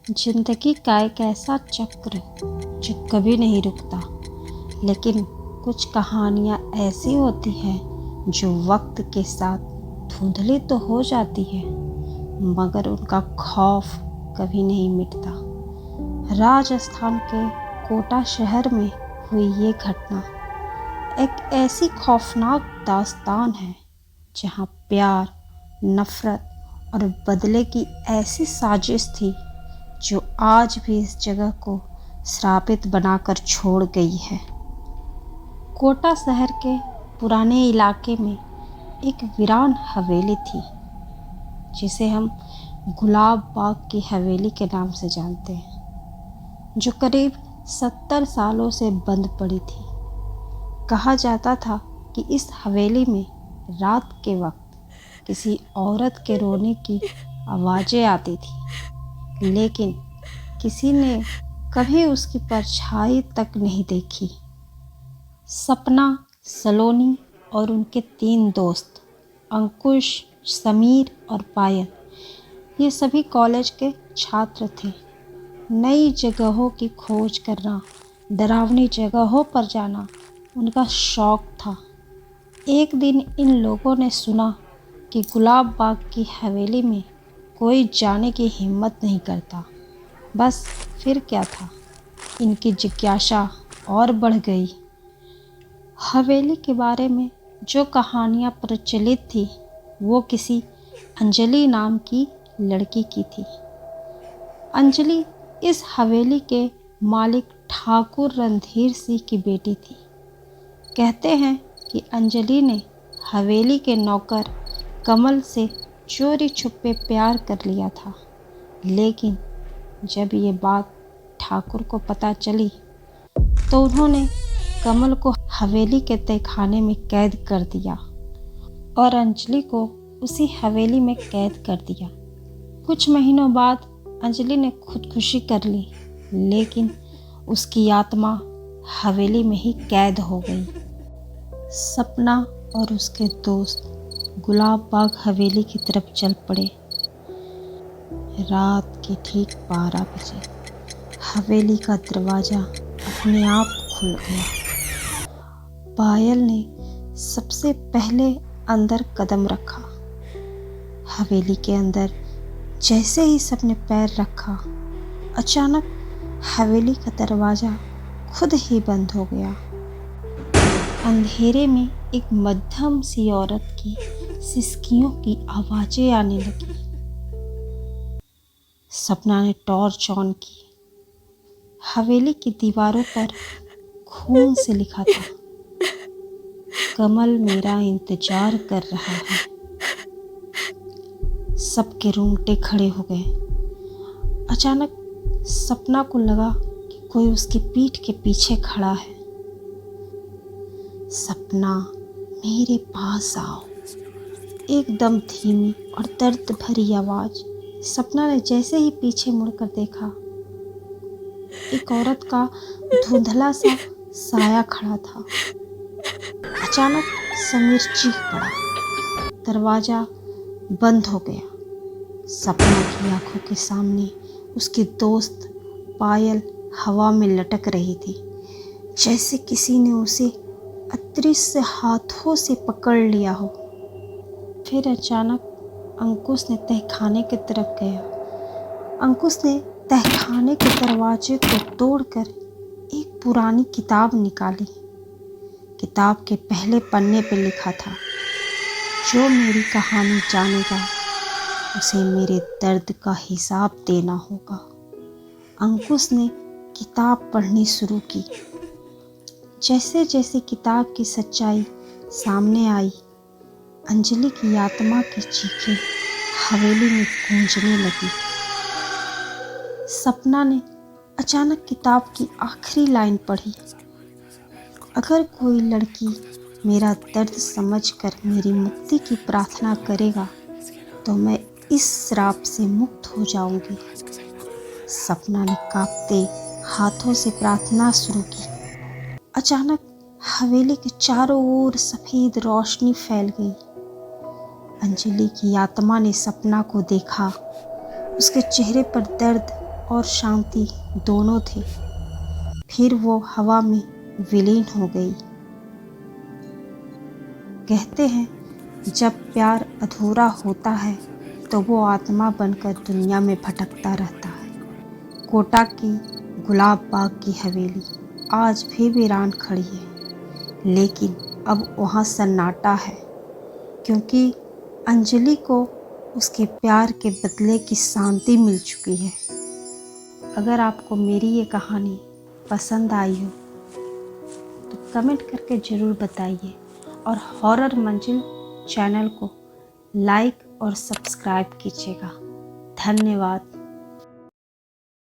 जिंदगी का एक ऐसा चक्र जो कभी नहीं रुकता, लेकिन कुछ कहानियाँ ऐसी होती हैं जो वक्त के साथ धुंधली तो हो जाती है, मगर उनका खौफ कभी नहीं मिटता। राजस्थान के कोटा शहर में हुई ये घटना एक ऐसी खौफनाक दास्तान है जहाँ प्यार, नफरत और बदले की ऐसी साजिश थी जो आज भी इस जगह को श्रापित बनाकर छोड़ गई है। कोटा शहर के पुराने इलाके में एक वीरान हवेली थी जिसे हम गुलाब बाग की हवेली के नाम से जानते हैं, जो करीब 70 सालों से बंद पड़ी थी। कहा जाता था कि इस हवेली में रात के वक्त किसी औरत के रोने की आवाज़ें आती थी, लेकिन किसी ने कभी उसकी परछाई तक नहीं देखी। सपना, सलोनी और उनके 3 दोस्त अंकुश, समीर और पायल, ये सभी कॉलेज के छात्र थे। नई जगहों की खोज करना, डरावनी जगहों पर जाना उनका शौक था। एक दिन इन लोगों ने सुना कि गुलाब बाग की हवेली में कोई जाने की हिम्मत नहीं करता। बस फिर क्या था, इनकी जिज्ञासा और बढ़ गई। हवेली के बारे में जो कहानियाँ प्रचलित थी वो किसी अंजलि नाम की लड़की की थी। अंजलि इस हवेली के मालिक ठाकुर रणधीर सिंह की बेटी थी। कहते हैं कि अंजलि ने हवेली के नौकर कमल से चोरी छुपे प्यार कर लिया था, लेकिन जब ये बात ठाकुर को पता चली तो उन्होंने कमल को हवेली के तहखाने में कैद कर दिया और अंजलि को उसी हवेली में कैद कर दिया। कुछ महीनों बाद अंजलि ने खुदकुशी कर ली, लेकिन उसकी आत्मा हवेली में ही कैद हो गई। सपना और उसके दोस्त गुलाब बाग हवेली की तरफ चल पड़े। रात के ठीक 12 बजे हवेली का दरवाज़ा अपने आप खुल गया। पायल ने सबसे पहले अंदर कदम रखा। हवेली के अंदर जैसे ही सबने पैर रखा, अचानक हवेली का दरवाज़ा खुद ही बंद हो गया। अंधेरे में एक मध्यम सी औरत की सिसकियों की आवाज़ें आने लगी। सपना ने टॉर्च ऑन की। हवेली की दीवारों पर खून से लिखा था, कमल मेरा इंतजार कर रहा है। सबके रोंगटे खड़े हो गए। अचानक सपना को लगा कि कोई उसकी पीठ के पीछे खड़ा है। सपना, मेरे पास आओ। एकदम धीमी और दर्द भरी आवाज़। सपना ने जैसे ही पीछे मुड़कर देखा, एक औरत का धुंधला सा साया खड़ा था। अचानक समीर चीख पड़ा। दरवाज़ा बंद हो गया। सपना की आंखों के सामने उसकी दोस्त पायल हवा में लटक रही थी, जैसे किसी ने उसे अदृश्य हाथों से पकड़ लिया हो। फिर अचानक अंकुश ने तहखाने की तरफ गया। अंकुश ने तहखाने के दरवाजे को तोड़कर एक पुरानी किताब निकाली। किताब के पहले पन्ने पर लिखा था, जो मेरी कहानी जानेगा उसे मेरे दर्द का हिसाब देना होगा। अंकुश ने किताब पढ़नी शुरू की। जैसे जैसे किताब की सच्चाई सामने आई, अंजलि की आत्मा की चीखें हवेली में गूंजने लगी। सपना ने अचानक किताब की आखिरी लाइन पढ़ी, अगर कोई लड़की मेरा दर्द समझकर मेरी मुक्ति की प्रार्थना करेगा तो मैं इस श्राप से मुक्त हो जाऊंगी। सपना ने कांपते हाथों से प्रार्थना शुरू की। अचानक हवेली के चारों ओर सफ़ेद रोशनी फैल गई। अंजलि की आत्मा ने सपना को देखा। उसके चेहरे पर दर्द और शांति दोनों थी। फिर वो हवा में विलीन हो गई। कहते हैं जब प्यार अधूरा होता है तो वो आत्मा बनकर दुनिया में भटकता रहता है। कोटा की गुलाब बाग की हवेली आज भी वीरान खड़ी है, लेकिन अब वहाँ सन्नाटा है, क्योंकि अंजलि को उसके प्यार के बदले की शांति मिल चुकी है। अगर आपको मेरी ये कहानी पसंद आई हो तो कमेंट करके ज़रूर बताइए और हॉरर मंजिल चैनल को लाइक और सब्सक्राइब कीजिएगा। धन्यवाद।